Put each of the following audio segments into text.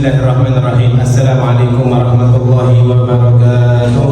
Bismillahirrahmanirrahim. Assalamualaikum warahmatullahi wabarakatuh.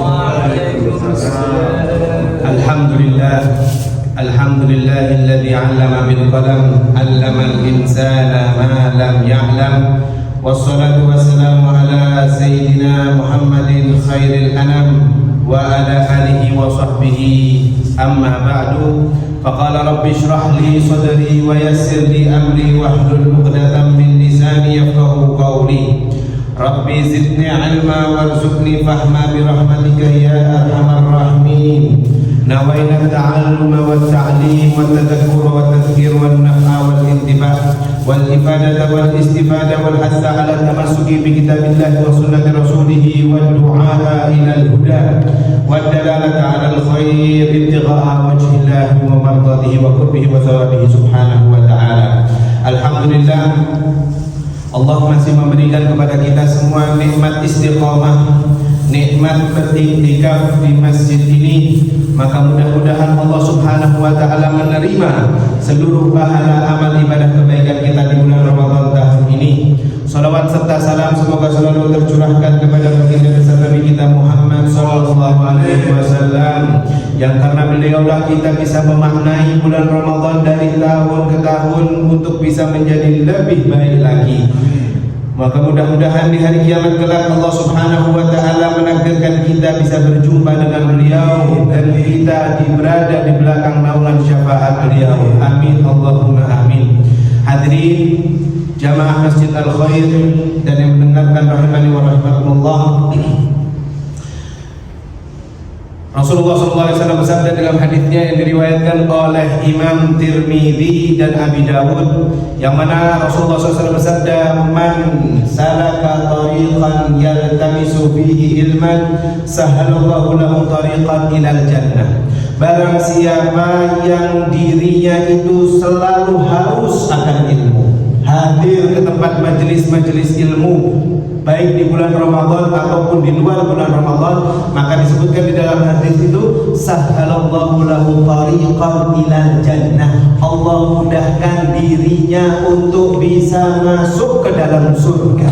Alhamdulillahilladzi 'allama bil qalam 'allamal insana ma lam ya'lam. Wassalatu wassalamu ala sayyidina Muhammadin khairil anam wa ala alihi wa sahbihi, amma ba'du. Faqala rabbi shrah li sadri wa yassir li amri wahlul 'uqdatam min lisani yafqahu qawli. Rabbi zidni 'ilma warzuqni fahma bi rahmatika ya arhamar rahimin. Nawaina at-ta'alluma wat-ta'lim wat-tadhakkura wat-tadhkir wan-naf'a wal-intiba' wal-ifadata wal-istifada wal-hassa 'ala tamassuki bi kitabillahi wa sunnati rasulih wad-du'a ila al-huda wad-dalalata 'ala al-khair ibtigha'a wajhillahi wa mardatihi wa qurbihi wa thawabihi subhanahu wa ta'ala. Alhamdulillah, Allah masih memberikan kepada kita semua nikmat istiqamah, nikmat beriktikaf di masjid ini. Maka mudah-mudahan Allah subhanahu wa ta'ala menerima seluruh pahala amal ibadah kebaikan kita di bulan Ramadan tahun ini. Salawat serta salam semoga selalu tercurahkan kepada baginda besar Nabi kita Muhammad sallallahu alaihi wasallam, yang karena beliaulah kita bisa memaknai bulan Ramadan dari tahun ke tahun untuk bisa menjadi lebih baik lagi. Maka mudah-mudahan di hari kiamat kelak Allah subhanahu wa ta'ala menakdirkan kita bisa berjumpa dengan beliau dan kita berada di belakang naungan syafaat beliau. Amin Allahumma amin. Hadirin jamaah Masjid Al-Khair dan yang mendengarkan rahimani wa rahimakumullah, Rasulullah SAW bersabda dalam hadisnya yang diriwayatkan oleh Imam Tirmidzi dan Abi Dawud, yang mana Rasulullah SAW bersabda, "Man salaka tariqan yaltamisu fihi ilman, sahalallahu lahu tariqan ilal jannah." Barang siapa yang dirinya itu selalu haus akan ilmu, hadir ke tempat majelis-majelis ilmu, baik di bulan Ramadan ataupun di luar bulan Ramadan, maka disebutkan di dalam hadis itu, sahhalallahu lahu tariqan ilal jannah. Allah mudahkan dirinya untuk bisa masuk ke dalam surga.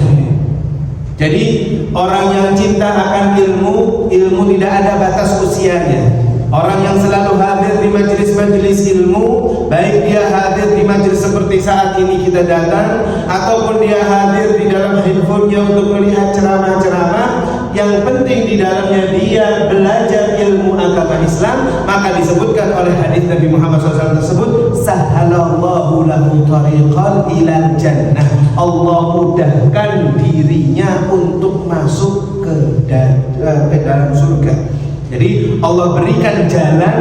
Jadi orang yang cinta akan ilmu, ilmu tidak ada batas usianya. Orang yang selalu hadir di majelis-majelis ilmu, baik dia hadir di majelis seperti saat ini kita datang, ataupun dia hadir di dalam handphonenya untuk melihat ceramah-ceramah, yang penting di dalamnya dia belajar ilmu agama Islam, maka disebutkan oleh hadis Nabi Muhammad SAW tersebut, sahhalallahu lahu tariqan ilal jannah. Allah mudahkan dirinya untuk masuk ke dalam surga. Jadi Allah berikan jalan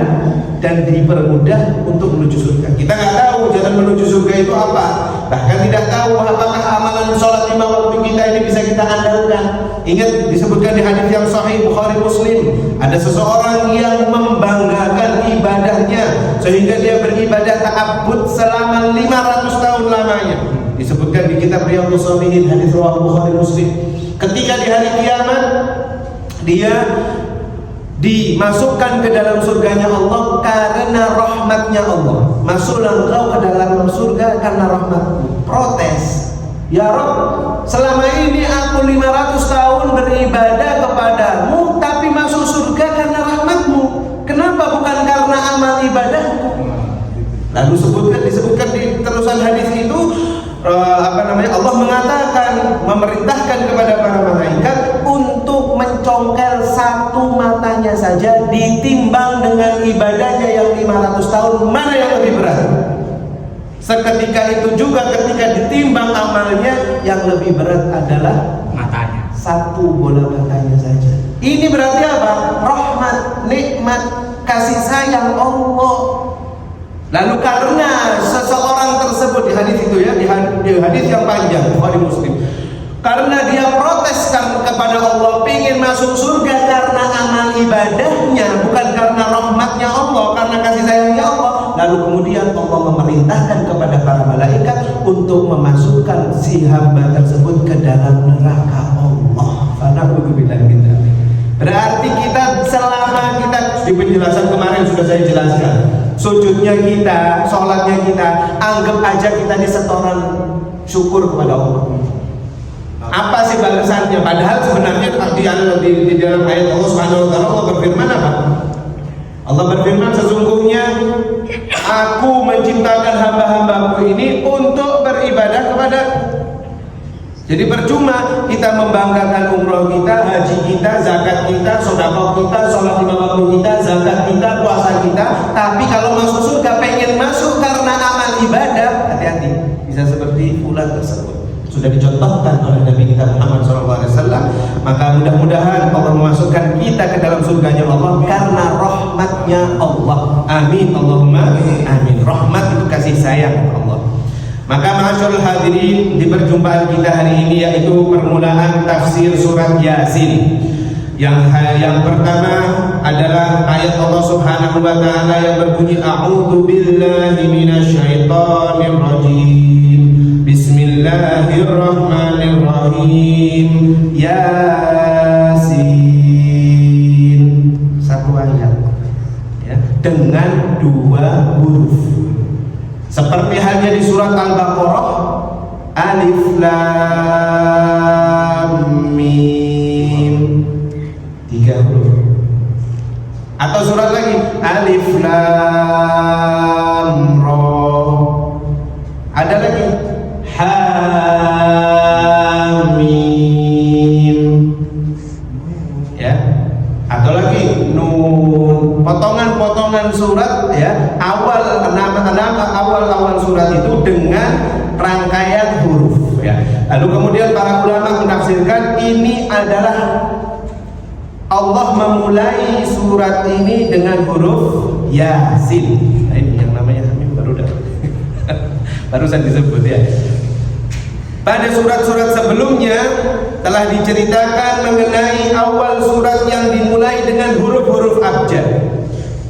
dan dipermudah untuk menuju surga. Kita nggak tahu jalan menuju surga itu apa, bahkan tidak tahu apakah amalan sholat 5 waktu kita ini bisa kita andalkan. Ingat disebutkan di hadis yang sahih Bukhari Muslim, ada seseorang yang membanggakan ibadahnya sehingga dia beribadah ta'abbud selama 500 tahun lamanya. Disebutkan di kitab Riyadhus Shalihin, hadis riwayat Bukhari Muslim. Ketika di hari kiamat dia dimasukkan ke dalam surganya Allah karena rahmatnya Allah. Masuklah engkau ke dalam surga karena rahmatmu. Protes, ya Rabb, selama ini aku 500 tahun beribadah kepadamu, tapi masuk surga karena rahmatmu. Kenapa bukan karena amal ibadahku? Lalu disebutkan di terusan hadis itu, Allah mengatakan, memerintahkan kepada para malaikat untuk mencongkel satu matanya saja, ditimbang dengan ibadahnya yang 500 tahun, mana yang lebih berat? Seketika itu juga ketika ditimbang amalnya, yang lebih berat adalah matanya, satu bola matanya saja. Ini berarti apa? Rahmat, nikmat, kasih sayang Allah. Lalu karena seseorang tersebut di hadis itu ya, di hadis yang panjang Bukhari Muslim, karena dia proteskan kepada Allah, ingin masuk surga karena amal ibadahnya, bukan karena rahmatnya Allah, karena kasih sayangnya Allah. Lalu kemudian Allah memerintahkan kepada para malaikat untuk memasukkan si hamba tersebut ke dalam neraka Allah. Berarti kita selama kita di penjelasan kemarin sudah saya jelaskan, sujudnya kita, sholatnya kita, anggap aja kita ini setoran syukur kepada Allah. Apa sih balasannya? Padahal sebenarnya di dalam ayat Allah Subhanahu wa taala Allah berfirman apa? Allah berfirman, sesungguhnya aku menciptakan hamba-hambaku ini untuk beribadah kepadaku. Jadi percuma kita membanggakan umroh kita, haji kita, zakat kita, sedekah kita, sholat lima waktu kita, zakat kita, puasa kita, tapi kalau masuk surga pengen masuk karena amal ibadah, hati-hati, bisa seperti fulan tersebut. Sudah dicontohkan oleh Nabi kita Muhammad SAW. Maka mudah-mudahan Allah memasukkan kita ke dalam surganya Allah karena rahmatnya Allah. Amin, Allahumma amin. Rahmat itu kasih sayang Allah. Maka ma'asyiral hadirin, di perjumpaan kita hari ini yaitu permulaan tafsir surat Yasin. Yang pertama adalah ayat Allah Subhanahu wa taala yang berbunyi a'udzu billahi minasyaitonir rajim. Bismillahirrahmanirrahim. Yasin. Satu ayat ya, dengan dua huruf. Seperti halnya di surat Al-Baqarah, Alif Lam Mim, 3 huruf. Atau surat lagi, Alif Lam Ra. Ada lagi, Hamim, ya. Atau lagi Nun. Potongan-potongan surat ya, awal surat itu dengan rangkaian huruf ya. Lalu kemudian para ulama menafsirkan ini adalah Allah memulai surat ini dengan huruf Yasin. Nah, ini yang namanya Hamim barusan disebut ya. Pada surat-surat sebelumnya telah diceritakan mengenai awal surat yang dimulai dengan huruf-huruf abjad.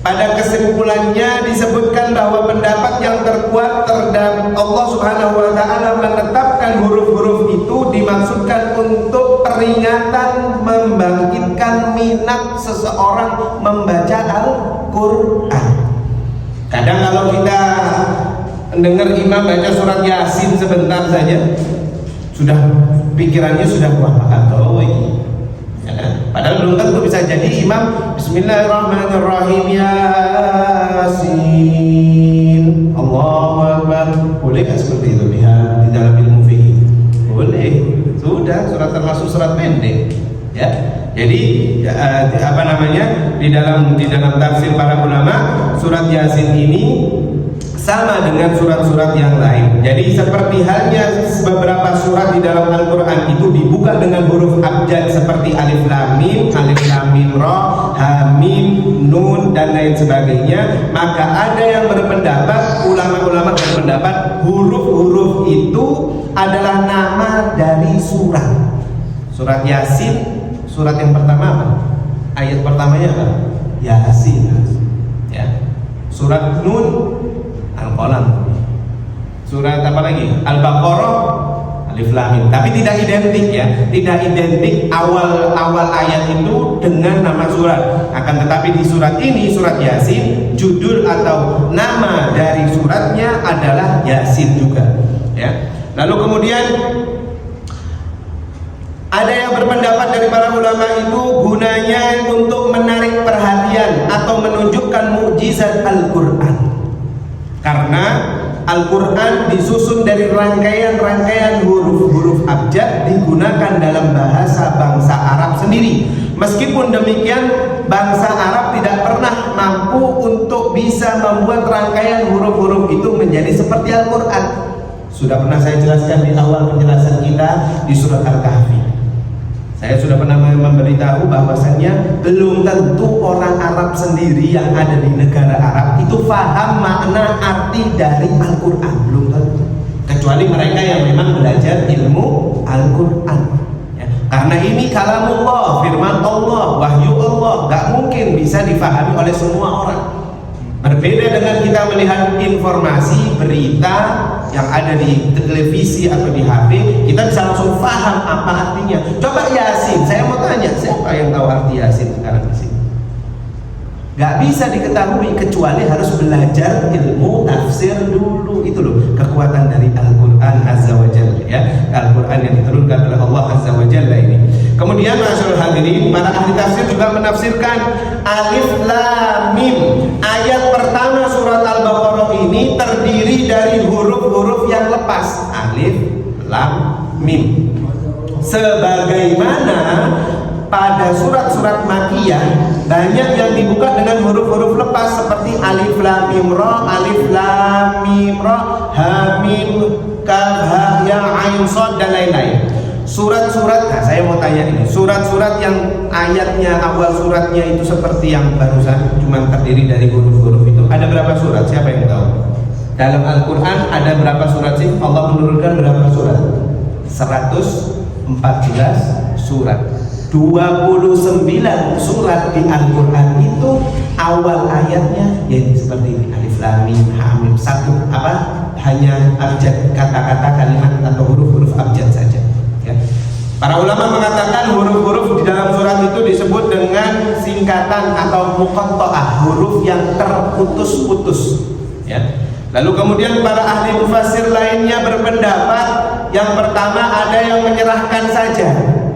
Pada kesimpulannya disebutkan bahwa pendapat yang terkuat terhadap Allah Subhanahu wa taala menetapkan huruf-huruf itu dimaksudkan untuk peringatan, membangkitkan minat seseorang membaca Al-Qur'an. Kadang kalau kita dengar imam baca surat Yasin sebentar saja sudah pikirannya sudah wah atau ini. Padahal belum tentu bisa jadi imam Bismillahirrahmanirrahim Yasin Allahu Akbar. Boleh gak seperti itu di dalam ilmu fikih? Boleh. Sudah, surat termasuk surat pendek ya. Jadi di dalam tafsir para ulama surat Yasin ini sama dengan surat-surat yang lain. Jadi seperti halnya beberapa surat di dalam Al-Quran itu dibuka dengan huruf abjad seperti Alif Lam Mim, Ra, Hamim, Nun dan lain sebagainya. Maka ada yang berpendapat, ulama-ulama berpendapat huruf-huruf itu adalah nama dari surat. Surat Yasin, surat yang pertama apa? Ayat pertamanya apa? Yasin. Ya. Surat Nun, Al-Qalam. Surat apa lagi? Al-Baqarah, Alif Lam Mim. Tapi tidak identik ya, tidak identik awal ayat itu dengan nama surat. Akan tetapi di surat ini, surat Yasin, judul atau nama dari suratnya adalah Yasin juga. Ya. Lalu kemudian ada yang berpendapat dari para ulama itu gunanya untuk menarik perhatian atau menunjukkan mukjizat Al-Quran. Karena Al-Quran disusun dari rangkaian huruf-huruf abjad digunakan dalam bahasa bangsa Arab sendiri. Meskipun demikian, bangsa Arab tidak pernah mampu untuk bisa membuat rangkaian huruf-huruf itu menjadi seperti Al-Quran. Sudah pernah saya jelaskan di awal penjelasan kita di surat Al-Kahfi. Saya sudah pernah memberitahu bahwasannya belum tentu orang Arab sendiri yang ada di negara Arab itu paham makna arti dari Al-Quran, belum tentu. Kecuali mereka yang memang belajar ilmu Al-Quran ya. Karena ini kalamullah, firman Allah, wahyu Allah, gak mungkin bisa difahami oleh semua orang. Berbeda dengan kita melihat informasi, berita yang ada di televisi atau di HP, kita bisa langsung paham apa artinya. Coba Yasin, saya mau tanya, siapa yang tahu arti Yasin sekarang di sini? Gak bisa diketahui kecuali harus belajar ilmu tafsir dulu. Itu loh kekuatan dari Al-Quran Azza wa Jalla ya. Al-Quran yang diturunkan oleh Allah Kemudian masyaallah hadirin, para ahli tafsir juga menafsirkan alif lam mim. Ayat pertama surat Al-Baqarah ini terdiri dari huruf-huruf yang lepas, alif lam mim. Sebagaimana pada surat-surat Makkiyah banyak yang dibuka dengan huruf-huruf lepas seperti alif lam mim ra, alif lam mim ra, ha mim kaf ha ya ain shad dan lain-lain. Surat-surat, nah saya mau tanya ini, surat-surat yang ayatnya awal suratnya itu seperti yang barusan cuma terdiri dari huruf-huruf itu, ada berapa surat? Siapa yang tahu? Dalam Al-Quran ada berapa surat sih? Allah menurunkan berapa surat? 114 surat. 29 surat di Al-Quran itu awal ayatnya yaitu seperti ini, alif lam mim ha mim, satu apa? Hanya abjad, kata-kata, kalimat atau huruf-huruf abjad saja. Ya. Para ulama mengatakan huruf-huruf di dalam surat itu disebut dengan singkatan atau muqatta'ah, huruf yang terputus-putus. Ya. Lalu kemudian para ahli mufassir lainnya berpendapat yang pertama ada yang menyerahkan saja.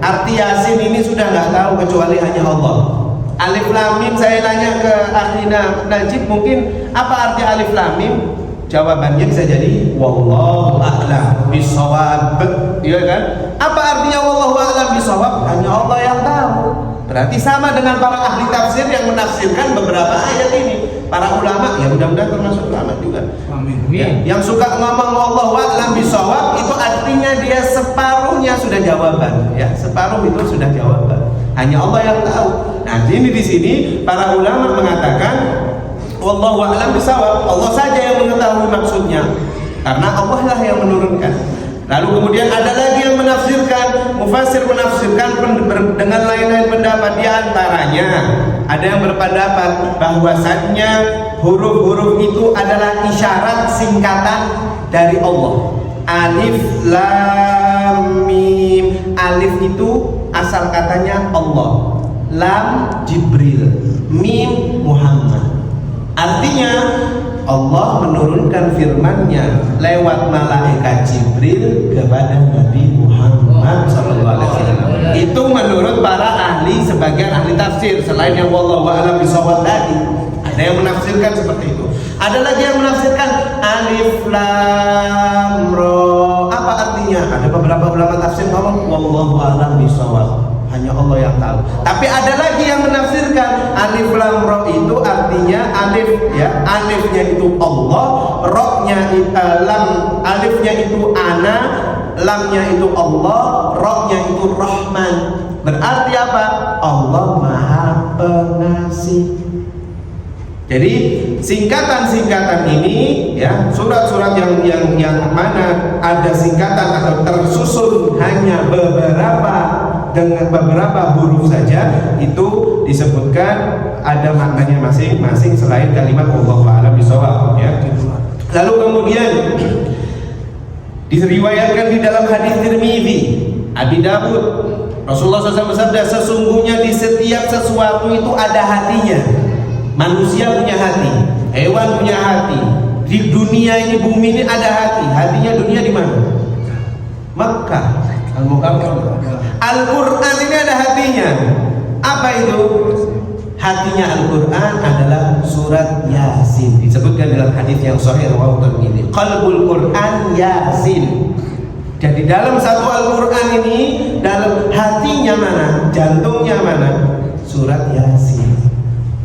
Arti Yasin ini sudah nggak tahu kecuali hanya Allah. Alif lam mim, saya nanya ke ahli Najib mungkin apa arti alif lam mim? Jawabannya bisa jadi wallahu a'lam bishawab, iya kan? Apa artinya wallahu a'lam bishawab? Hanya Allah yang tahu. Berarti sama dengan para ahli tafsir yang menafsirkan beberapa ayat ini. Para ulama, ya mudah-mudahan termasuk ulama juga. Amin. Ya, yang suka ngomong wallahu a'lam bishawab itu artinya dia separuhnya sudah jawaban, ya. Separuh itu sudah jawaban. Hanya Allah yang tahu. Nah, ini di sini para ulama mengatakan wallahu a'lam bishawab, Allah saja yang mengetahui maksudnya, karena Allah lah yang menurunkan. Lalu kemudian ada lagi yang menafsirkan, mufassir menafsirkan dengan lain-lain pendapat. Di antaranya ada yang berpendapat bahwasannya huruf-huruf itu adalah isyarat singkatan dari Allah. Alif lam mim, alif itu asal katanya Allah, lam Jibril, mim Muhammad. Artinya Allah menurunkan firman-Nya lewat malaikat Jibril kepada Nabi Muhammad SAW. Itu menurut para ahli, sebagian ahli tafsir selain yang wallahu a'lam bishawab tadi. Ada yang menafsirkan seperti itu. Ada lagi yang menafsirkan alif lam ra. Apa artinya? Ada beberapa ulama tafsir ngomong wallahu a'lam bishawab, hanya Allah yang tahu. Tapi ada lagi yang menafsirkan alif lam ra itu artinya alif, ya, alifnya itu Allah, ra-nya lam, alifnya itu ana, lamnya itu Allah, ra-nya itu Rahman. Berarti apa? Allah Maha Pengasih. Jadi singkatan-singkatan ini, ya, surat-surat yang mana ada singkatan atau tersusun hanya beberapa dengan beberapa huruf saja, itu disebutkan ada maknanya masing-masing selain kalimat wallahu a'lam bishawab, ya. Lalu kemudian diriwayatkan di dalam hadis Tirmidzi, Abi Dawud, Rasulullah SAW bersabda, sesungguhnya di setiap sesuatu itu ada hatinya. Manusia punya hati, hewan punya hati. Di dunia ini, bumi ini ada hati. Hatinya dunia di mana? Makkah, Al-Mukarramah. Al-Quran ini ada hatinya. Apa itu? Hatinya Al-Quran adalah surat Yasin. Disebutkan dalam hadis yang sahih riwayat Tirmidzi. Qalbul Quran Yasin. Jadi dalam satu Al-Quran ini, dalam hatinya mana? Jantungnya mana? Surat Yasin.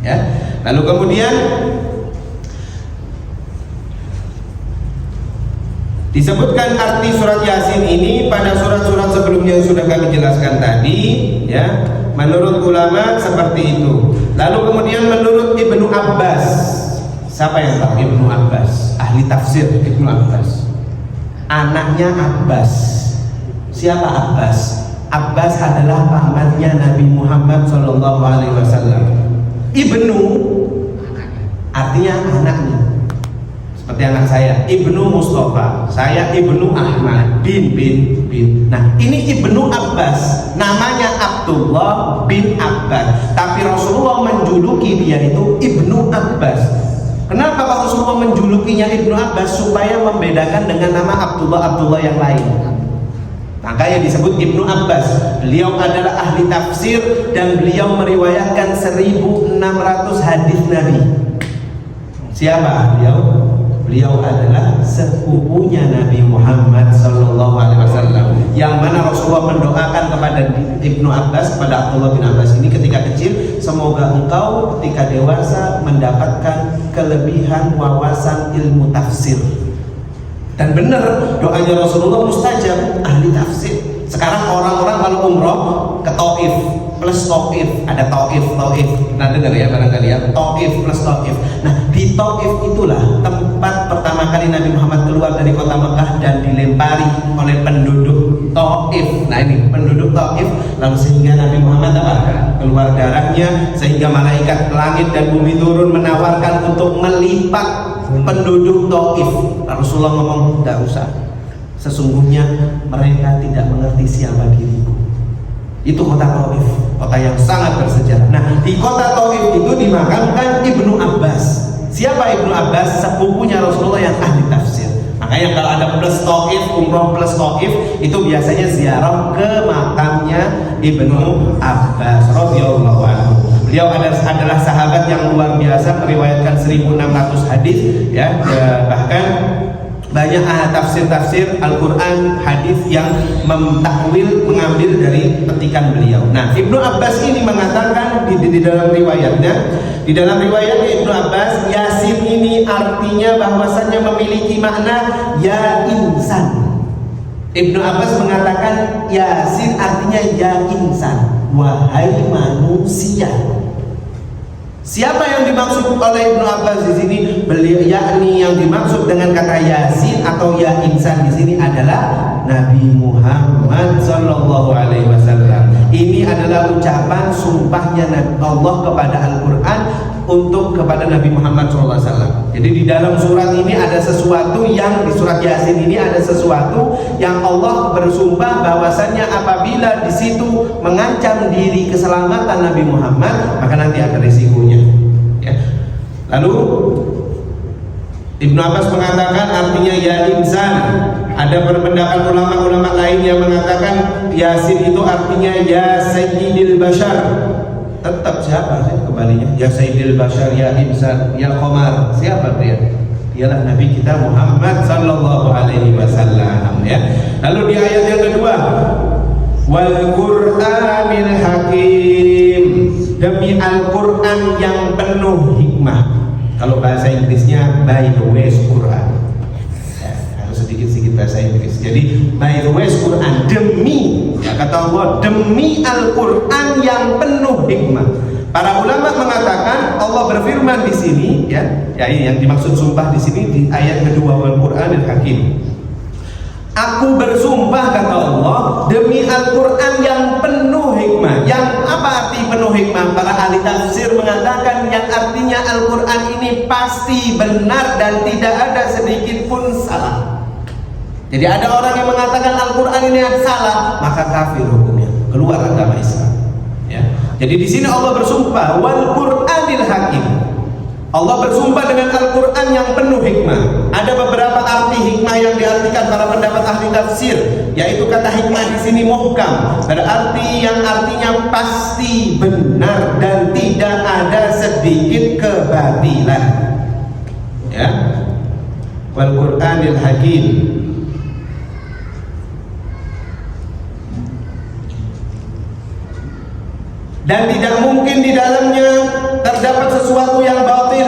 Ya. Lalu kemudian disebutkan arti surat Yasin ini pada surat-surat sebelumnya yang sudah kami jelaskan tadi, ya. Menurut ulama seperti itu. Lalu kemudian menurut Ibnu Abbas, siapa yang tahu Ibnu Abbas? Ahli tafsir Ibnu Abbas. Anaknya Abbas. Siapa Abbas? Abbas adalah pamannya Nabi Muhammad SAW. Ibnu artinya anaknya. Seperti anak saya, Ibnu Mustafa, saya Ibnu Ahmad bin. Nah, ini Ibnu Abbas, namanya Abdullah bin Abbas, tapi Rasulullah menjuluki dia itu Ibnu Abbas. Kenapa Pak Rasulullah menjulukinya Ibnu Abbas? Supaya membedakan dengan nama Abdullah yang lain. Makanya disebut Ibnu Abbas. Beliau adalah ahli tafsir dan beliau meriwayatkan 1600 hadis Nabi. Siapa beliau? Beliau adalah sepupunya Nabi Muhammad SAW, yang mana Rasulullah mendoakan kepada Ibnu Abbas, kepada Abdullah bin Abbas ini ketika kecil, semoga engkau ketika dewasa mendapatkan kelebihan wawasan ilmu tafsir. Dan benar doanya Rasulullah mustajab, ahli tafsir. Sekarang orang-orang kalau umroh ke Taif plus Taif, ada Taif. Nah dengar ya barangkali ya, Taif plus Taif. Nah di Taif itulah tempat pertama kali Nabi Muhammad keluar dari kota Mekah dan dilempari oleh penduduk Taif. Nah ini penduduk Taif, lalu sehingga Nabi Muhammad keluar darahnya, sehingga malaikat langit dan bumi turun menawarkan untuk melipat penduduk Taif. Rasulullah ngomong, tidak usah, sesungguhnya mereka tidak mengerti siapa diriku. Itu kota Taif, kota yang sangat bersejarah. Nah di kota Taif itu dimakamkan Ibnu Abbas. Siapa Ibnu Abbas? Sepupunya Rasulullah yang ahli tafsir. Makanya kalau ada plus Taif, umroh plus Taif, itu biasanya ziarah ke makamnya Ibnu Abbas radhiyallahu anhu. Beliau adalah sahabat yang luar biasa, meriwayatkan 1600 hadis ya, bahkan banyak tafsir-tafsir Al-Quran, hadis yang mentakwil, mengambil dari petikan beliau. Nah, Ibnu Abbas ini mengatakan di dalam riwayatnya, Ibnu Abbas, Yasin ini artinya bahwasannya memiliki makna ya insan. Ibnu Abbas mengatakan Yasin artinya ya insan, wahai manusia. Siapa yang dimaksud oleh Ibnu Abbas di sini? Beliau, yakni yang dimaksud dengan kata Yasin atau ya insan di sini adalah Nabi Muhammad Sallallahu Alaihi Wasallam. Ini adalah ucapan sumpahnya Allah kepada Al-Quran untuk kepada Nabi Muhammad SAW. Jadi di dalam surat ini ada sesuatu yang, di surat Yasin ini ada sesuatu yang Allah bersumpah bahwasannya apabila di situ mengancam diri keselamatan Nabi Muhammad, maka nanti ada risikonya. Ya. Lalu Ibnu Abbas mengatakan artinya ya insan. Ada pendapat ulama-ulama lain yang mengatakan Yasin itu artinya ya Sayyidil Bashar. Tetap siapa sih kembalinya? Ya Sayyidil Bashar, ya insan, ya Qamar. Siapa dia? Dialah Nabi kita Muhammad Sallallahu Alaihi Wasallam. Ya. Lalu di ayat yang kedua, wal Qur'anil Hakim, demi Al-Quran yang penuh hikmah. Kalau bahasa Inggrisnya by the way Quran. Ya, harus sedikit-sedikit bahasa Inggris. Jadi by the way Quran, demi, ya kata Allah, demi Al-Quran yang penuh hikmah. Para ulama mengatakan Allah berfirman di sini, ya yang dimaksud sumpah di sini di ayat kedua, wal Qur'anil Hakim. Aku bersumpah kata Allah demi Al-Quran yang penuh hikmah. Yang apa arti penuh hikmah? Para ahli tafsir mengatakan yang artinya Al-Quran ini pasti benar dan tidak ada sedikit pun salah. Jadi ada orang yang mengatakan Al-Quran ini salah, maka kafir hukumnya, keluar agama Islam. Ya. Jadi di sini Allah bersumpah wal Qur'anil Hakim. Allah bersumpah dengan Al-Quran yang penuh hikmah. Ada beberapa arti hikmah yang diartikan para pendapat ahli tafsir, yaitu kata hikmah di sini muhkam, berarti yang artinya pasti benar dan tidak ada sedikit kebatilan. Ya, wal Qur'anil Hakim. Dan tidak mungkin di dalamnya terdapat sesuatu yang batil,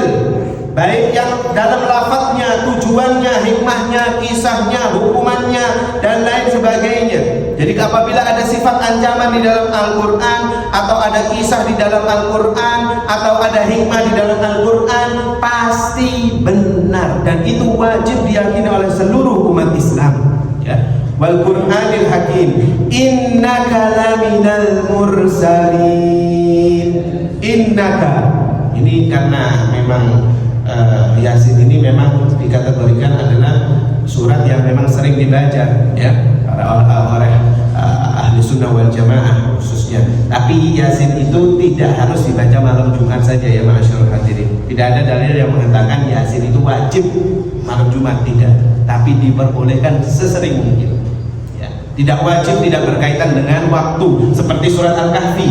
baik yang dalam lafadznya, tujuannya, hikmahnya, kisahnya, hukumannya, dan lain sebagainya. Jadi apabila ada sifat ancaman di dalam Al-Quran, atau ada kisah di dalam Al-Quran, atau ada hikmah di dalam Al-Quran, pasti benar, dan itu wajib diyakini oleh seluruh umat Islam. Ya. Wal Qur'anil Hakim, innaka laminal mursalin. Innaka, ini karena memang Yasin ini memang dikategorikan adalah surat yang memang sering dibaca ya oleh ahli sunnah wal jamaah khususnya. Tapi Yasin itu tidak harus dibaca malam Jumat saja ya ma'asyiral hadirin. Tidak ada dalil yang mengatakan Yasin itu wajib malam Jumat, tidak, tapi diperbolehkan sesering mungkin. Tidak wajib, tidak berkaitan dengan waktu. Seperti surat Al-Kahfi.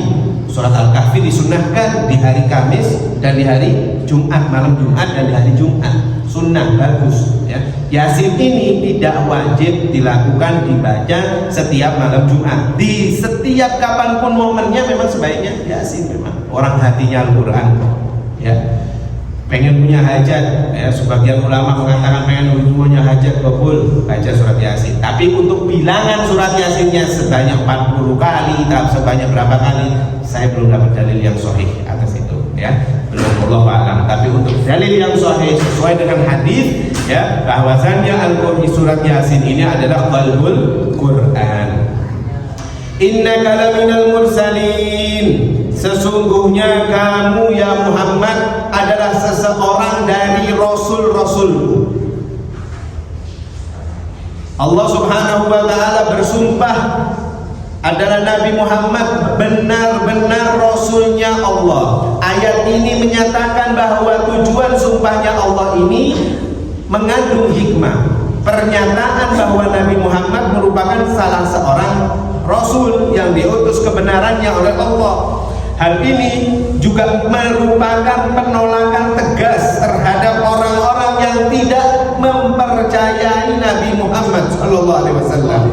Surat Al-Kahfi disunahkan di hari Kamis dan di hari Jumat, malam Jumat dan di hari Jumat. Sunnah, bagus ya. Yasin ini tidak wajib dilakukan, dibaca setiap malam Jumat. Di setiap kapanpun momennya memang sebaiknya Yasin memang. Orang hatinya Al-Quran ya. Pengen punya hajat ya, sebagian ulama mengatakan pengen punya hajat kabul, baca surat Yasin. Tapi untuk bilangan surat Yasinnya sebanyak 40 kali, sebanyak berapa kali, saya belum dapat dalil yang sahih atas itu ya. Belum, Allah alam. Tapi untuk dalil yang sahih sesuai dengan hadis ya, bahwasannya Al-Qur'an surat Yasin ini adalah qalbul Quran. Innaka laminal mursalin, sesungguhnya kamu ya Muhammad adalah seseorang dari rasul-rasulku. Allah Subhanahu wa taala bersumpah adalah Nabi Muhammad benar-benar rasulnya Allah. Ayat ini menyatakan bahwa tujuan sumpahnya Allah ini mengandung hikmah. Pernyataan bahwa Nabi Muhammad merupakan salah seorang rasul yang diutus kebenarannya oleh Allah. Hal ini juga merupakan penolakan tegas terhadap orang-orang yang tidak mempercayai Nabi Muhammad SAW.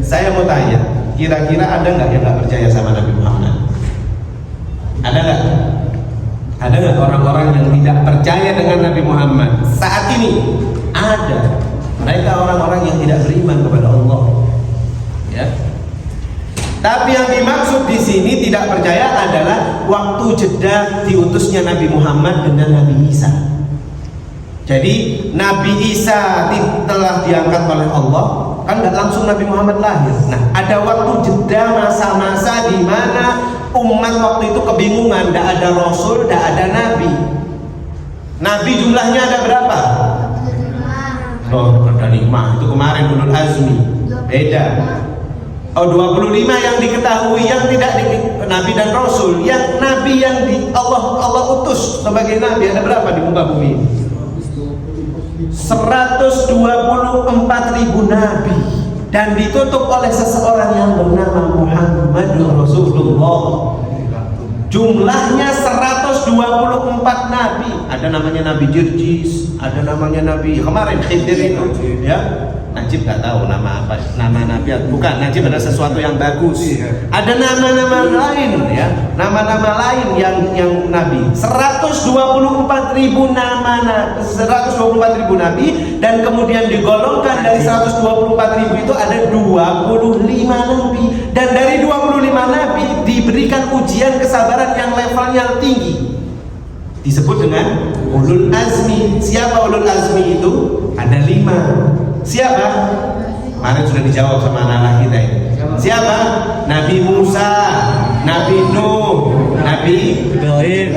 Saya mau tanya, kira-kira ada nggak yang nggak percaya sama Nabi Muhammad? Ada nggak? Ada nggak orang-orang yang tidak percaya dengan Nabi Muhammad saat ini? Ada. Mereka orang-orang yang tidak beriman kepada Allah. Ya. Tapi yang dimaksud di sini tidak percaya adalah waktu jeda diutusnya Nabi Muhammad dengan Nabi Isa. Jadi Nabi Isa telah diangkat oleh Allah, kan nggak langsung Nabi Muhammad lahir. Nah, ada waktu jeda masa-masa di mana umat waktu itu kebingungan, tidak ada Rasul, tidak ada Nabi. Nabi jumlahnya ada berapa? Oh, ada 5. Itu kemarin ulul azmi. Beda. Oh, 25 yang diketahui, yang tidak Nabi dan Rasul. Yang Nabi yang Allah utus sebagai Nabi ada berapa di muka bumi? 124.000 Nabi. Dan ditutup oleh seseorang yang bernama Muhammadur Rasulullah. Jumlahnya 124 Nabi. Ada namanya Nabi Jirjis, ada namanya Nabi kemarin Khidir itu ya. Najib nggak tahu nama apa, nama Nabi bukan. Najib adalah sesuatu yang bagus. Ada nama-nama lain ya, nama-nama lain yang Nabi. 124.000 nama Nabi, 124.000 Nabi, dan kemudian digolongkan dari 124.000 itu ada 25 Nabi, dan dari 25 Nabi diberikan ujian kesabaran yang levelnya tinggi. Disebut dengan ulul azmi. Siapa ulul azmi itu? Ada 5. Siapa? Kemarin sudah dijawab sama anak-anak kita ini. Siapa? Nabi Musa, Nabi Nuh, Nabi Ibrahim,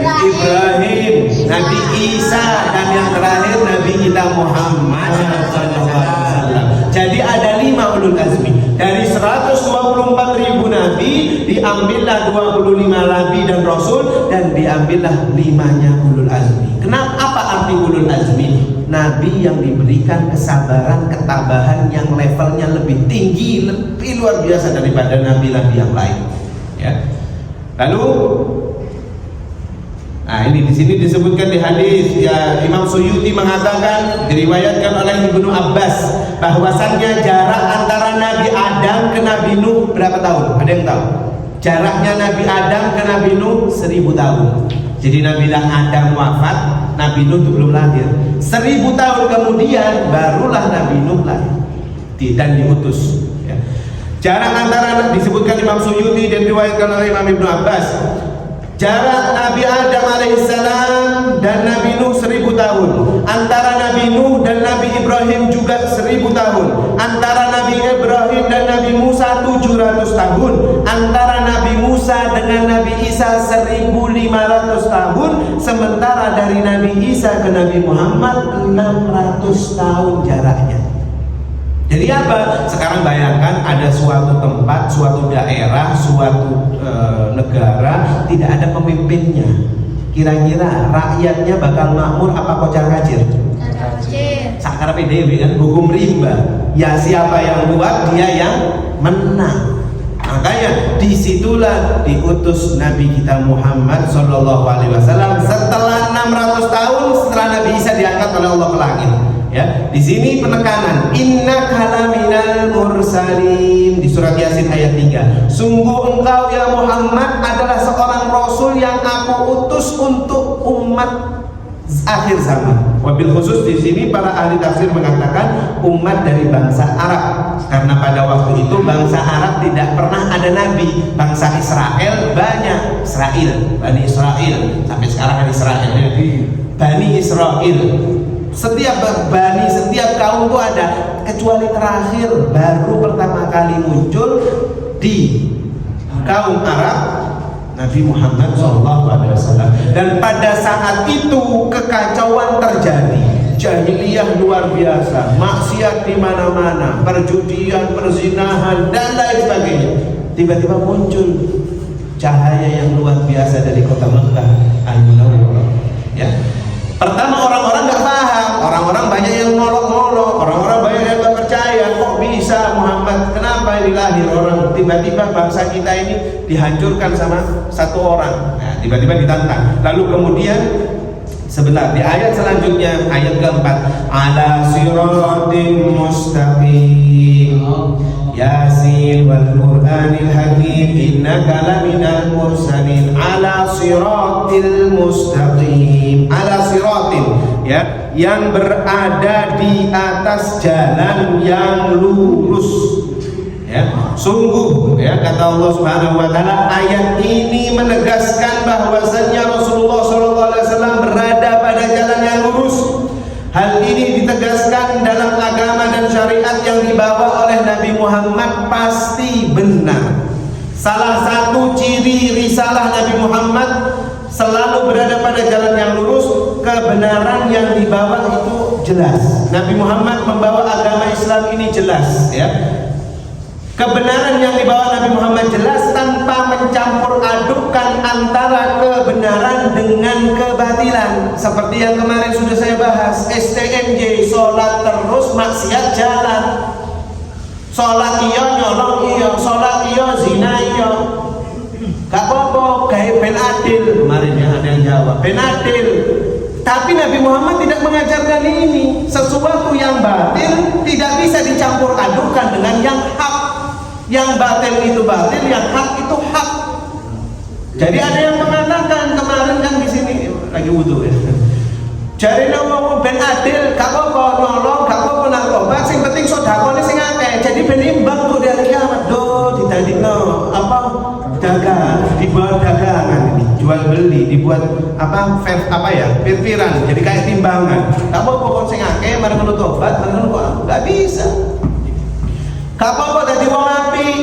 Nabi Isa, dan yang terakhir Nabi kita Muhammad SAW. Jadi ada 5 ulul azmi. Dari 124.000 Nabi diambillah 25 Nabi dan Rasul, dan diambillah 5-nya ulul azmi. Kenapa? Apa arti ulul azmi? Nabi yang diberikan kesabaran, ketabahan yang levelnya lebih tinggi, lebih luar biasa daripada nabi-nabi yang lain. Ya. Lalu, nah ini di sini disebutkan di hadis ya, Imam Suyuti mengatakan, diriwayatkan oleh Ibnu Abbas, bahwasannya jarak antara Nabi Adam ke Nabi Nuh berapa tahun? Ada yang tahu? Jaraknya Nabi Adam ke Nabi Nuh 1000 tahun. Jadi Nabi Adam wafat, Nabi Nuh itu belum lahir. 1000 tahun kemudian barulah Nabi Nuh lahir dan diutus. Ya. Jarak antara, disebutkan Imam Suyuti dan diriwayatkan oleh Imam Ibnu Abbas, jarak Nabi Adam alaihissalam dan Nabi Nuh 1000 tahun. Antara Nabi Nuh dan Nabi Ibrahim juga 1000 tahun. Antara Nabi Ibrahim dan Nabi Musa 700 tahun. Antara Nabi Musa dengan Nabi Isa 1500 tahun. Sementara dari Nabi Isa ke Nabi Muhammad 600 tahun jaraknya. Jadi apa? Sekarang bayangkan ada suatu tempat, suatu daerah, suatu negara tidak ada pemimpinnya. Kira-kira rakyatnya bakal makmur apa kocar kacir? sakarepe dhewe kan, hukum rimba. Ya siapa yang kuat dia yang menang. Makanya disitulah diutus Nabi kita Muhammad Sallallahu Alaihi Wasallam setelah 600 tahun setelah Nabi Isa diangkat oleh Allah ke langit. Ya, di sini penekanan innaka laminal mursalin di surat Yasin ayat 3. Sungguh engkau ya Muhammad adalah seorang rasul yang aku utus untuk umat akhir zaman. Wabil khusus di sini para ahli tafsir mengatakan umat dari bangsa Arab, karena pada waktu itu bangsa Arab tidak pernah ada nabi. Bangsa Israel banyak, Bani Israel sampai sekarang kan Israel. Bani Israel. Setiap kaum itu ada, kecuali terakhir baru pertama kali muncul di kaum Arab Nabi Muhammad SAW. Dan pada saat itu kekacauan terjadi, jahiliyah luar biasa, maksiat di mana-mana, perjudian, perzinahan dan lain sebagainya. Tiba-tiba muncul cahaya yang luar biasa dari kota Mekah Al-Munawwarah. Ya. Pertama orang-orang nggak paham, orang-orang banyak yang nolok-nolok, orang-orang banyak yang nggak percaya. Kok bisa Muhammad? Kenapa ini lahir orang? Tiba-tiba bangsa kita ini dihancurkan sama satu orang. Nah, tiba-tiba ditantang. Lalu kemudian sebentar di ayat selanjutnya, ayat keempat, ala siratim mustaqim. Yasin wal Qur'anil Hakim innaka laminal mursalin ala siratil mustaqim. Ala siratin, ya, yang berada di atas jalan yang lurus. Ya, sungguh ya kata Allah Subhanahu wa taala, ayat ini menegaskan bahwasanya Rasulullah SAW berada pada jalan yang lurus. Hal ini ditegaskan dalam agama dan syariat yang dibawa oleh Nabi Muhammad pasti benar. Salah satu ciri risalah Nabi Muhammad selalu berada pada jalan yang lurus, kebenaran yang dibawa itu jelas. Nabi Muhammad membawa agama Islam ini jelas, ya. Kebenaran yang dibawa Nabi Muhammad jelas tanpa mencampur adukkan antara kebenaran dengan kebatilan. Seperti yang kemarin sudah saya bahas, STNJ, sholat terus maksiat jalan. Sholat iya nyolong iya, sholat iya zina iya. Gak apa-apa, kayak ben adil. Kemarin ya ada yang jawab, ben adil. Tapi Nabi Muhammad tidak mengajarkan ini. Sesuatu yang batil tidak bisa dicampur adukkan dengan yang hak. Yang batil itu batil, yang hak itu hak. Jadi ada yang mengatakan kemarin kan di sini lagi wudu ya. Jadi ngomong ben adil, gak apa-apa nolong, gak apa-apa narkoba, sing penting sedekahne sing akeh. Jadi ben imbang tuh dari kiamat. Do ditadino apa dagang, dibuat dagangan ini, jual beli, dibuat apa ya, pirpiran. Jadi kayak timbangan. Gak apa-apa kok sing akeh marang ngono tobat, marang kok gak bisa. Gak apa-apa dadi wong apik.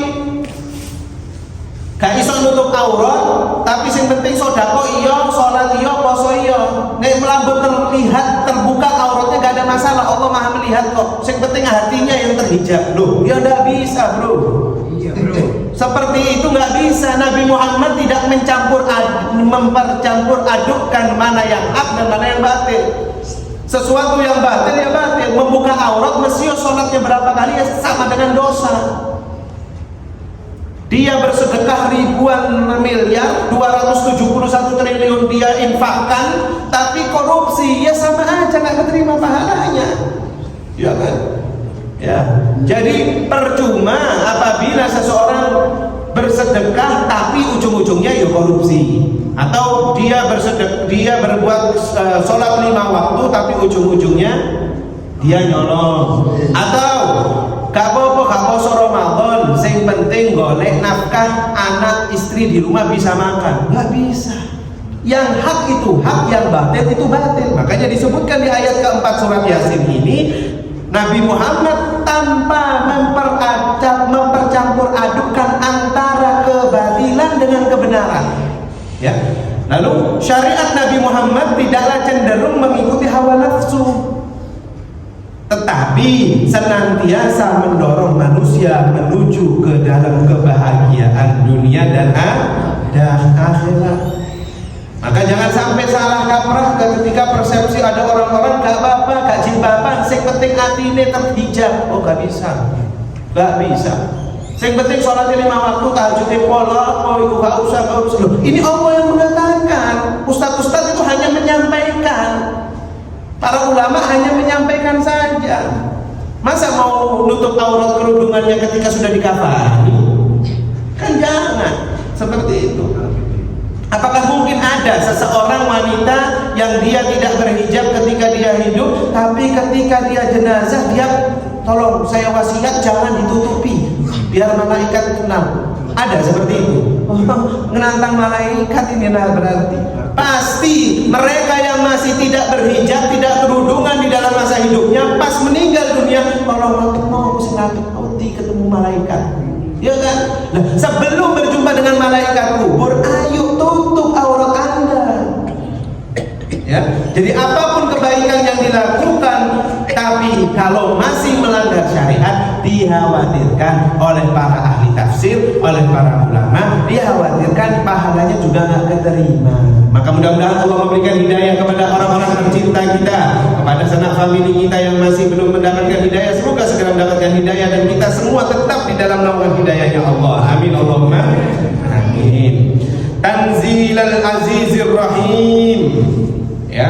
Gak iso nutup aurat, tapi sing penting sedekah iya, salat iya, puasa iya. Nek melambung terlihat terbuka auratnya gak ada masalah, Allah Maha melihat kok. Sing penting hatinya yang terhijab. Loh, ya ndak bisa, Bro. Iya, Bro. Seperti itu nggak bisa. Nabi Muhammad tidak mempercampur adukkan mana yang hak dan mana yang batil. Sesuatu yang batil ya batil. Membuka aurat mesti sholatnya berapa kali ya sama dengan dosa. Dia bersedekah ribuan miliar, 271 triliun dia infakkan, tapi korupsi ya sama aja nggak keterima pahalanya, ya kan? Ya. Jadi percuma apabila seseorang bersedekah tapi ujung-ujungnya ya korupsi. Atau dia berbuat sholat 5 waktu tapi ujung-ujungnya dia nyolong. Atau gak apa-apa gak poso Ramadan, sing penting golek nafkah anak istri di rumah bisa makan. Gak bisa. Yang hak itu hak, yang batil itu batil. Makanya disebutkan di ayat keempat surat Yasin ini, Nabi Muhammad tanpa mempercampur adukkan antara kebatilan dengan kebenaran. Ya. Lalu syariat Nabi Muhammad tidaklah cenderung mengikuti hawa nafsu, tetapi senantiasa mendorong manusia menuju ke dalam kebahagiaan dunia dan akhirat. Maka jangan sampai salah kaprah ketika persepsi ada orang-orang gak apa-apa, gak jilbaban, sing penting atine terhijab. Oh gak bisa, gak bisa. Sing penting sholatnya 5 waktu, tahajudnya pola, oh itu gak usah. Loh, ini Allah yang mengatakan. Ustadz-ustadz itu hanya menyampaikan, para ulama hanya menyampaikan saja. Masa mau nutup aurat kerudungannya ketika sudah dikafani? Kan jangan seperti itu. Apakah mungkin ada seseorang wanita yang dia tidak berhijab ketika dia hidup, tapi ketika dia jenazah dia tolong saya wasiat jangan ditutupi biar malaikat kenal? Ada seperti itu? Menantang malaikat ini lah berarti. Pasti mereka yang masih tidak berhijab, tidak kerudungan di dalam masa hidupnya, pas meninggal dunia, tolong mau ketemu malaikat. Ya kan? Nah, sebelum berjumpa dengan malaikat kubur, ayo tutup aurat Anda. Ya. Jadi apapun kebaikan yang dilakukan, tapi kalau masih melanggar syariat, dikhawatirkan oleh para ahli tafsir, oleh para ulama, dikhawatirkan pahalanya juga nggak keterima. Maka mudah-mudahan Allah memberikan hidayah kepada orang-orang tercinta kita, kepada sanak famili kita yang masih belum mendapatkan hidayah, semoga segera mendapatkan hidayah dan kita semua tetap di dalam naungan hidayahnya Allah. Amin Allahumma amin. Tanzilal Azizir Rahim. Ya.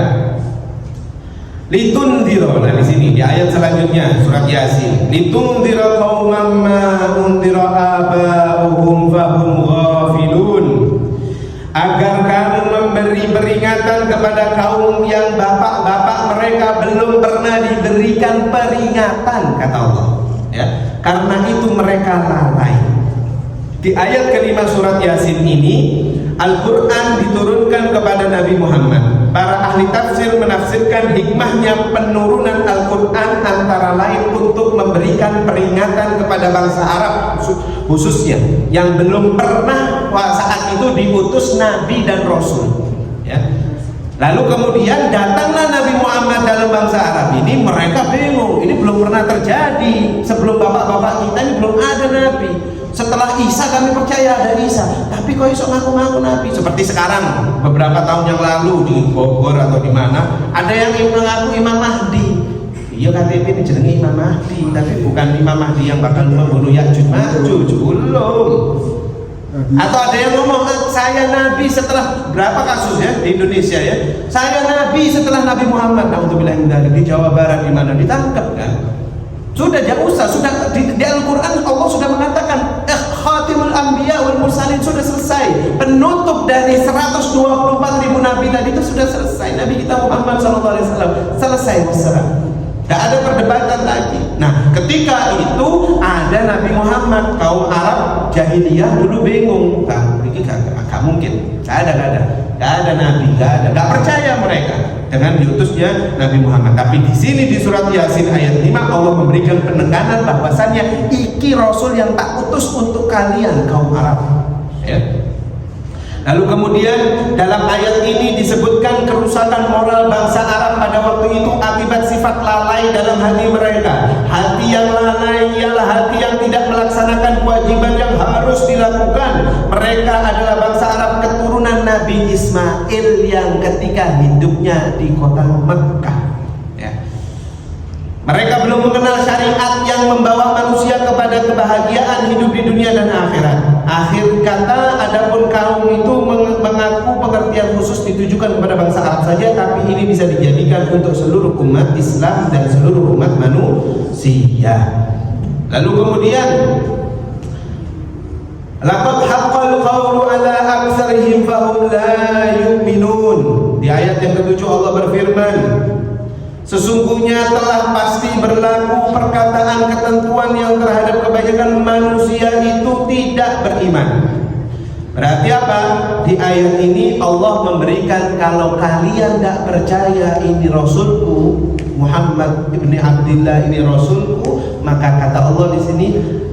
Litundhira, nah di sini di ayat selanjutnya surat Yasin. Litundhira qauman ma undhira aba'uhum fahum ghafilun. Agar kamu memberi peringatan kepada kaum yang bapak-bapak mereka belum pernah diberikan peringatan, kata Allah. Ya, karena itu mereka lalai. Di ayat kelima surat Yasin ini, Al-Quran diturunkan kepada Nabi Muhammad. Para ahli tafsir menafsirkan hikmahnya penurunan Al-Quran antara lain untuk memberikan peringatan kepada bangsa Arab khususnya yang belum pernah saat itu diutus Nabi dan Rasul. Ya. Lalu kemudian datanglah Nabi Muhammad dalam bangsa Arab ini, mereka bingung, ini belum pernah terjadi. Sebelum bapak-bapak kita ini belum ada Nabi. Setelah Isa kami percaya ada Isa, tapi kok iso ngaku-ngaku Nabi? Seperti sekarang, beberapa tahun yang lalu di Bogor atau di mana, ada yang mengaku Imam Mahdi. Iya KTP ini jenenge Imam Mahdi, tapi bukan Imam Mahdi yang bakal membunuh Ya'juj Ma'juj, belum. Atau ada yang ngomong saya Nabi setelah berapa kasus ya di Indonesia ya? Saya Nabi setelah Nabi Muhammad. Naudzubillah min dzalik. Di Jawa Barat di mana ditangkap kan? Sudah jauh sudah di Al-Quran Allah sudah mengatakan khatimul anbiya wal mursalin, sudah selesai. Penutup dari 124.000 nabi tadi itu sudah selesai. Nabi kita Muhammad SAW selesai wassalam. Tidak ada perdebatan lagi. Nah, ketika itu ada Nabi Muhammad, kaum Arab jahiliyah dulu bingung. Ini gak mungkin. Gak ada Nabi, gak percaya mereka dengan diutusnya Nabi Muhammad. Tapi di sini di surat Yasin ayat 5 Allah memberikan penekanan bahwasannya iki Rasul yang tak utus untuk kalian kaum Arab. Ya. Lalu kemudian dalam ayat ini disebutkan kerusakan moral bangsa Arab pada waktu itu akibat sifat lalai dalam hati mereka. Hati yang lalai ialah hati yang tidak melaksanakan kewajiban yang harus dilakukan. Mereka adalah bangsa Arab keturunan Nabi Ismail yang ketika hidupnya di kota Mekah. Mereka belum mengenal syariat yang membawa manusia kepada kebahagiaan hidup di dunia dan akhirat. Akhir kata, adapun kaum itu mengaku pengertian khusus ditujukan kepada bangsa Arab saja, tapi ini bisa dijadikan untuk seluruh umat Islam dan seluruh umat manusia. Lalu kemudian, laqad haqqal qawlu ala aktsarihim fahum la yu'minun. Di ayat yang ke-7 Allah berfirman, sesungguhnya telah pasti berlaku perkataan ketentuan yang terhadap kebanyakan manusia itu tidak beriman. Berarti apa? Di ayat ini Allah memberikan kalau kalian tidak percaya ini Rasulku Muhammad ibni Abdillah ini Rasulku, maka kata Allah di sini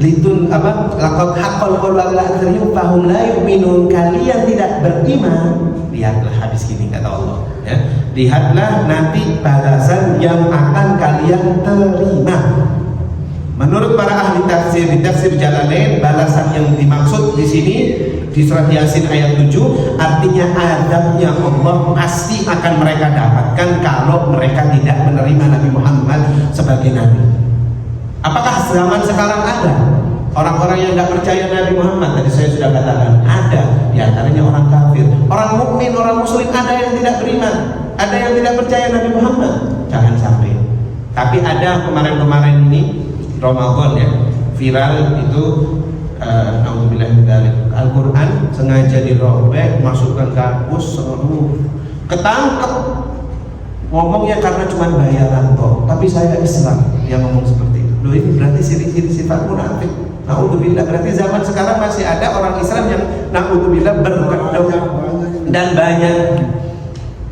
litun apa? Laqad haqqal qawlu ala aktsarihim fahum la yu'minun. Kalian tidak beriman. Lihatlah habis gini kata Allah. Ya. Lihatlah nanti balasan yang akan kalian terima. Menurut para ahli tafsir di tafsir Jalalain, balasan yang dimaksud di sini di surat Yasin ayat 7 artinya azabnya Allah pasti akan mereka dapatkan kalau mereka tidak menerima Nabi Muhammad sebagai nabi. Apakah zaman sekarang ada orang-orang yang tidak percaya Nabi Muhammad? Tadi saya sudah katakan ada, di antaranya orang kafir, orang mukmin, orang muslim, ada yang tidak beriman, ada yang tidak percaya Nabi Muhammad. Jangan sampai. Tapi ada kemarin-kemarin ini Ramadan ya, viral itu alhamdulillah Al-Quran sengaja dirobek, masukkan kampus, ketangkep ngomongnya karena cuma bayaran toh. Tapi saya Islam, dia ngomong seperti itu. Loh, ini berarti ciri-ciri sifat munafik. Naudzubillah, berarti zaman sekarang masih ada orang Islam yang naudzubillah berkedok dan banyak.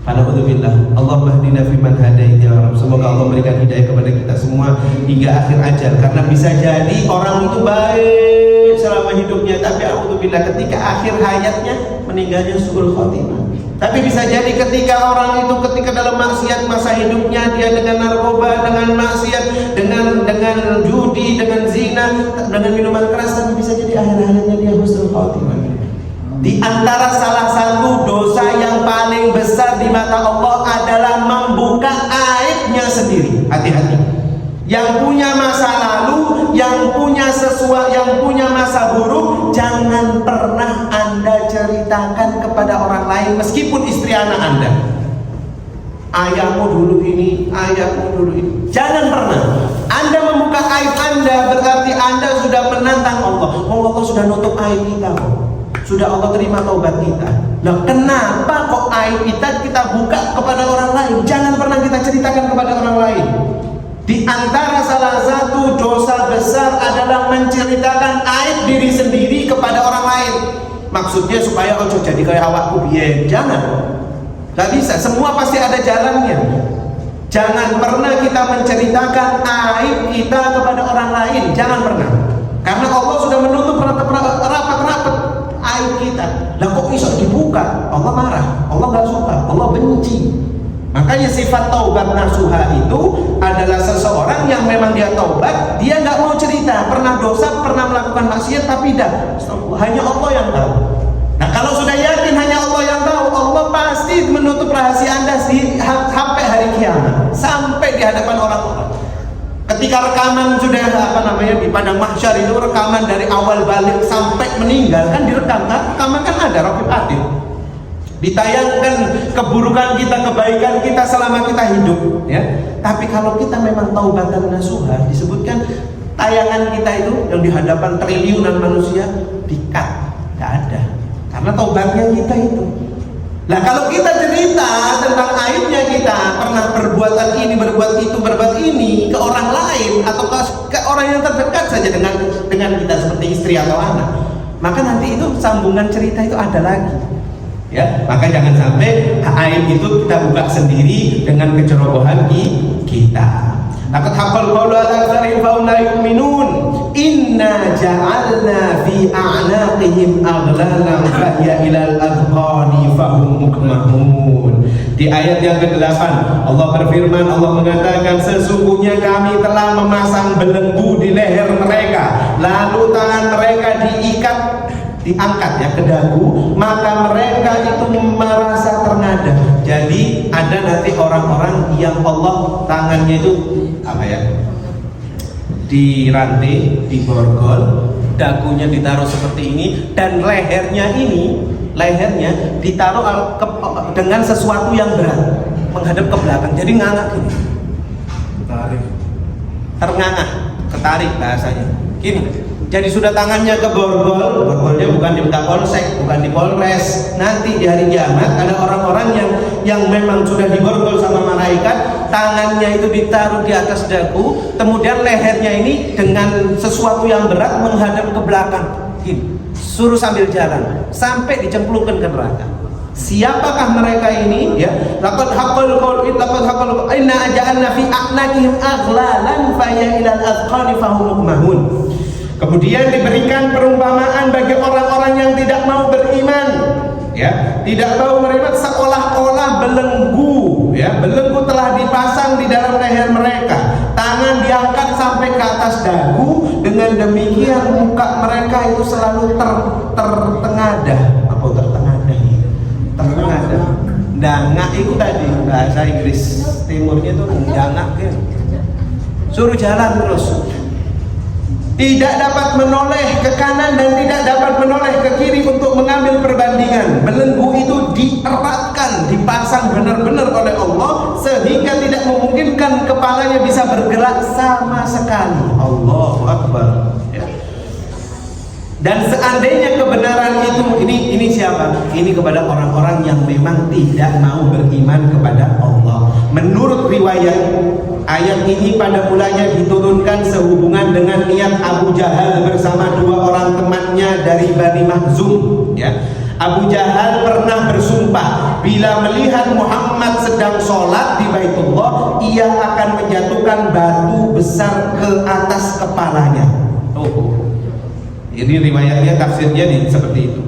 Alhamdulillah, Allah mahdina fiman hadait ya Rabb. Semoga Allah memberikan hidayah kepada kita semua hingga akhir ajal. Karena bisa jadi orang itu baik selama hidupnya, tapi alhamdulillah ketika akhir hayatnya meninggalnya suul khotimah. Tapi bisa jadi ketika orang itu ketika dalam maksiat masa hidupnya dia dengan narkoba, dengan maksiat, dengan judi, dengan zina, dengan minuman keras, tapi bisa jadi akhir hayatnya dia husnul khotimah. Di antara salah satu dosa yang paling besar di mata Allah adalah membuka aibnya sendiri. Hati-hati. Yang punya masa lalu, yang punya sesuatu, yang punya masa buruk, jangan pernah Anda ceritakan kepada orang lain meskipun istri anak Anda. Ayahmu dulu ini, ayahmu dulu ini. Jangan pernah. Anda membuka aib Anda berarti Anda sudah menantang Allah. Allah sudah nutup aib kita. Sudah Allah terima taubat kita. Nah, kenapa kok aib kita buka kepada orang lain? Jangan pernah kita ceritakan kepada orang lain. Di antara salah satu dosa besar adalah menceritakan aib diri sendiri kepada orang lain. Maksudnya supaya ojo jadi kayak awakku biyen. Jangan. Gak bisa. Semua pasti ada jalannya. Jangan pernah kita menceritakan aib kita kepada orang lain. Jangan pernah. Karena Allah sudah menutup rapat-rapat aib kita. Lah kok bisa dibuka? Allah marah, Allah gak suka, Allah benci. Makanya sifat taubat nasuha itu adalah seseorang yang memang dia taubat, dia gak mau cerita pernah dosa, pernah melakukan maksiat, tapi hanya Allah yang tahu. Nah kalau sudah yakin hanya Allah yang tahu, Allah pasti menutup rahasia Anda sampai hari kiamat, sampai di hadapan orang-orang. Ketika rekaman sudah di padang mahsyar itu rekaman dari awal balik sampai meninggal kan direkam kan? Rekaman kan ada Raqib Atid. Ditayangkan keburukan kita, kebaikan kita selama kita hidup, ya. Tapi kalau kita memang taubatan nasuha, disebutkan tayangan kita itu yang di hadapan triliunan manusia di-cut, enggak ada. Karena taubatnya kita itu. Nah kalau kita cerita tentang aibnya kita pernah berbuatan ini, berbuat itu, berbuat ini ke orang lain atau ke orang yang terdekat saja dengan kita seperti istri atau anak, maka nanti itu sambungan cerita itu ada lagi. Ya, maka jangan sampai aib itu kita buka sendiri dengan kecerobohan kita. Laqad haqqal qawlu ala aktsarihim fa hum la yu'minun. Inna ja'alna fi a'naqihim aghlalan fa hiya ilal adqani fa hum muqmahun. Di ayat yang ke-8 Allah berfirman, Allah mengatakan sesungguhnya kami telah memasang belenggu di leher mereka, lalu tangan mereka diangkat ya ke dagu, maka mereka itu merasa ternada. Jadi ada nanti orang-orang yang Allah tangannya itu dirantai, diborgol, dagunya ditaruh seperti ini, dan lehernya ditaruh dengan sesuatu yang berat menghadap ke belakang. Jadi ngangak gini, ketarik bahasanya gini. Jadi sudah tangannya ke borgol, borgolnya bukan di Kapolsek, bukan di Polres. Nanti di hari kiamat ada orang-orang yang memang sudah diborgol sama malaikat, tangannya itu ditaruh di atas dagu, kemudian lehernya ini dengan sesuatu yang berat menghadap ke belakang. Gini, suruh sambil jalan sampai dicemplungkan ke neraka. Siapakah mereka ini? Ya, laqad haqqal qaul inna ja'alna fi a'naqihim aghlalan fa ya ilal adqani fa hum muqmahun. Kemudian diberikan perumpamaan bagi orang-orang yang tidak mau beriman, ya, tidak mau beriman, seolah-olah belenggu, ya, belenggu telah dipasang di dalam leher mereka, tangan diangkat sampai ke atas atas dagu. Dengan demikian muka mereka itu selalu tertengadah. Apa tertengadah? Tertengadah. Dangak itu tadi bahasa Inggris timurnya itu dangak ya. Suruh jalan terus. Tidak dapat menoleh ke kanan dan tidak dapat menoleh ke kiri untuk mengambil perbandingan. Belenggu itu dieratkan, dipasang benar-benar oleh Allah sehingga tidak memungkinkan kepalanya bisa bergerak sama sekali. Allahu Akbar. Ya. Dan seandainya kebenaran itu, ini siapa? Ini kepada orang-orang yang memang tidak mau beriman kepada Allah. Menurut riwayat, ayat ini pada mulanya diturunkan sehubungan dengan niat Abu Jahal bersama dua orang temannya dari Bani Makhzum. Ya. Abu Jahal pernah bersumpah bila melihat Muhammad sedang sholat di Baitullah, ia akan menjatuhkan batu besar ke atas kepalanya. Ini riwayatnya, tafsirnya seperti itu.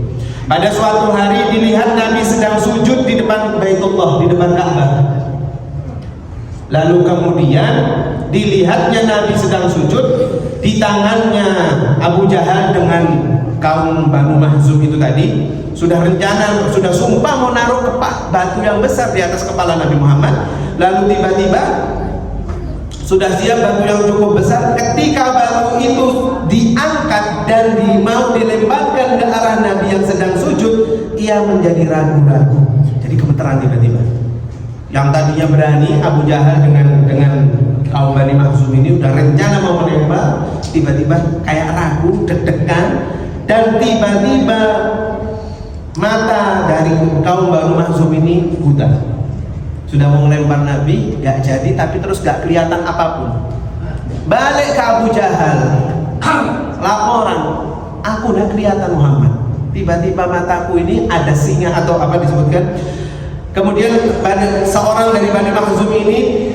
Pada suatu hari dilihat Nabi sedang sujud di depan Baitullah, di depan Ka'bah. Lalu kemudian dilihatnya Nabi sedang sujud, di tangannya Abu Jahal dengan kaum Banu Makhzum itu tadi sudah rencana, sudah sumpah mau naruh batu yang besar di atas kepala Nabi Muhammad. Lalu tiba-tiba sudah siap batu yang cukup besar. Ketika batu itu diangkat dan mau dilemparkan ke arah Nabi yang sedang sujud, ia menjadi ragu-ragu. Jadi gemeteran tiba-tiba. Yang tadinya berani Abu Jahal dengan kaum Bani Makhzum ini udah rencana mau menembak, tiba-tiba kayak ragu, deg-degan, dan tiba-tiba mata dari kaum Bani Makhzum ini buta. Sudah mau melempar Nabi, gak jadi, tapi terus gak kelihatan apapun. Balik ke Abu Jahal, laporan, aku udah kelihatan Muhammad. Tiba-tiba mataku ini ada singa atau apa disebutkan. Kemudian seorang dari Bani Makhzum ini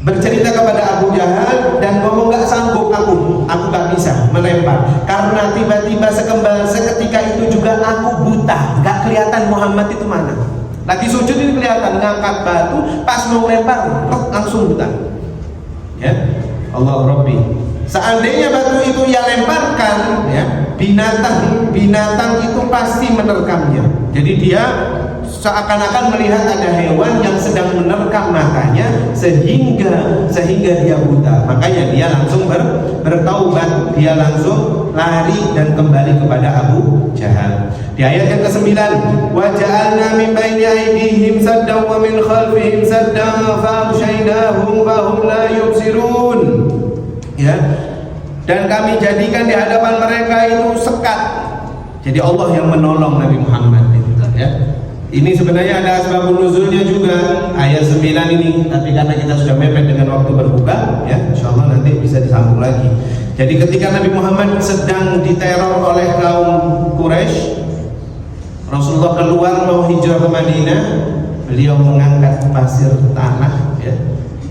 bercerita kepada Abu Jahal dan ngomong, gak sanggup aku gak bisa melempar karena tiba-tiba seketika itu juga aku buta, gak kelihatan Muhammad itu mana. Lagi sujud ini kelihatan, ngangkat batu, pas mau lempar langsung buta. Ya, Allah Rabbi. Seandainya batu itu ia lemparkan, ya, binatang itu pasti menerkamnya. Jadi dia seakan-akan melihat ada hewan yang sedang menerkam matanya sehingga dia buta. Makanya dia langsung bertaubat, dia langsung lari dan kembali kepada Abu Jahal. Di ayat yang ke-9, wa ja'alna min baini aydihim saddan wa min khalfihim saddan fa aghshaynahum fa hum la yubsirun. Ya. Dan kami jadikan di hadapan mereka itu sekat. Jadi Allah yang menolong Nabi Muhammad itu, ya. Ini sebenarnya ada asbabun nuzulnya juga, ayat 9 ini, tapi karena kita sudah mepet dengan waktu berbuka, ya, insyaallah nanti bisa disambung lagi. Jadi ketika Nabi Muhammad sedang diteror oleh kaum Quraisy, Rasulullah keluar mau hijrah ke Madinah, beliau mengangkat pasir tanah, ya,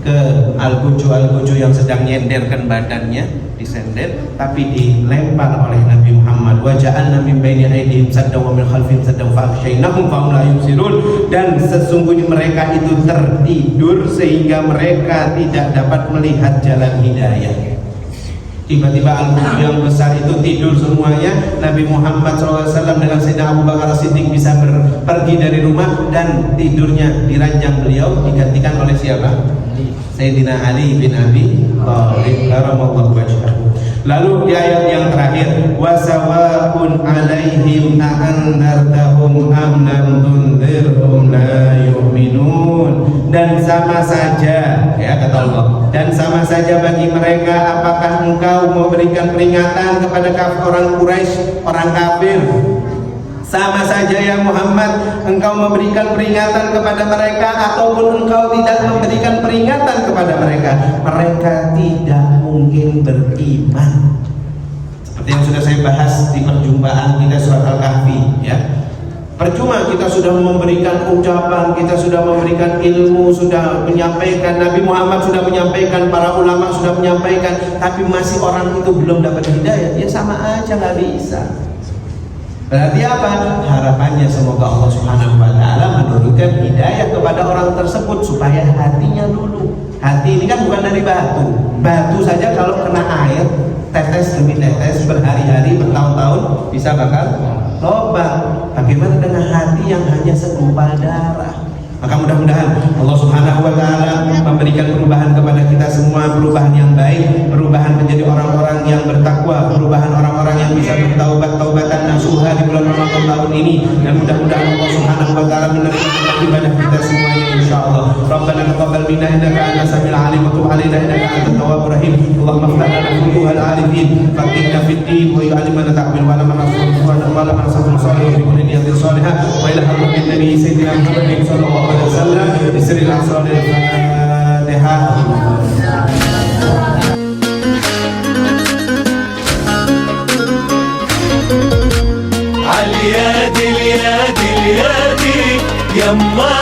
ke al-gujo yang sedang nyenderkan badannya, disender, tapi dilempar oleh Nabi Muhammad. Wa ja'alna min baini aydihim saddan wa min khalfihim saddan fa aghshaynahum fa hum la yubsirun. Dan sesungguhnya mereka itu tertidur sehingga mereka tidak dapat melihat jalan hidayah. Tiba-tiba al-gujo yang besar itu tidur semuanya. Nabi Muhammad SAW dengan Sayyidina Abu Bakar Siddiq bisa pergi dari rumah dan tidurnya di ranjang beliau digantikan oleh siapa? Sayyidina Ali bin Abi Thalib karamallahu wajhahu. Lalu di ayat yang terakhir, wasawa'un 'alaihim a'andartahum am lam tunzirhum la yu'minun. Dan sama saja, ya kata Allah, dan sama saja bagi mereka apakah engkau memberikan peringatan kepada orang Quraisy, orang kafir. Sama saja ya Muhammad, engkau memberikan peringatan kepada mereka ataupun engkau tidak memberikan peringatan kepada mereka, mereka tidak mungkin beriman. Seperti yang sudah saya bahas di perjumpaan kita surat Al-Kahfi, ya. Percuma kita sudah memberikan ucapan, kita sudah memberikan ilmu, sudah menyampaikan, Nabi Muhammad sudah menyampaikan, para ulama sudah menyampaikan, tapi masih orang itu belum dapat hidayah, ya sama aja nggak bisa. Berarti apa? Harapannya semoga Allah Subhanahu wa taala menurunkan hidayah kepada orang tersebut supaya hatinya dulu. Hati ini kan bukan dari batu. batu saja kalau kena air tetes demi tetes berhari-hari bertahun-tahun bisa bakal lobang. Bagaimana dengan hati yang hanya segumpal darah? Maka mudah-mudahan Allah Subhanahu wa taala memberikan perubahan kepada kita semua, perubahan yang baik, perubahan menjadi orang-orang yang bertakwa, perubahan orang-orang yang bisa bertaubat taubatan nasuha di bulan Ramadan tahun ini, dan mudah-mudahan Allah Subhanahu wa taala menerima ibadah kita semuanya insyaallah. Rabbana taqabbal minna innaka antas samiul alim wa tub alaina innaka antat tawwabur rahim. Allahumma iftah lana futuhal arifin, faqihna fid din wa yu'allimna ta'wil wa lana nafsuhu wa lana nafsuhu salih wa niyatin salihah wa ila hadratin nabi sayyidina Muhammadin sallallahu alaihi wasallam bisri al-asrar al-fatihah. اليادي اليادي اليادي يما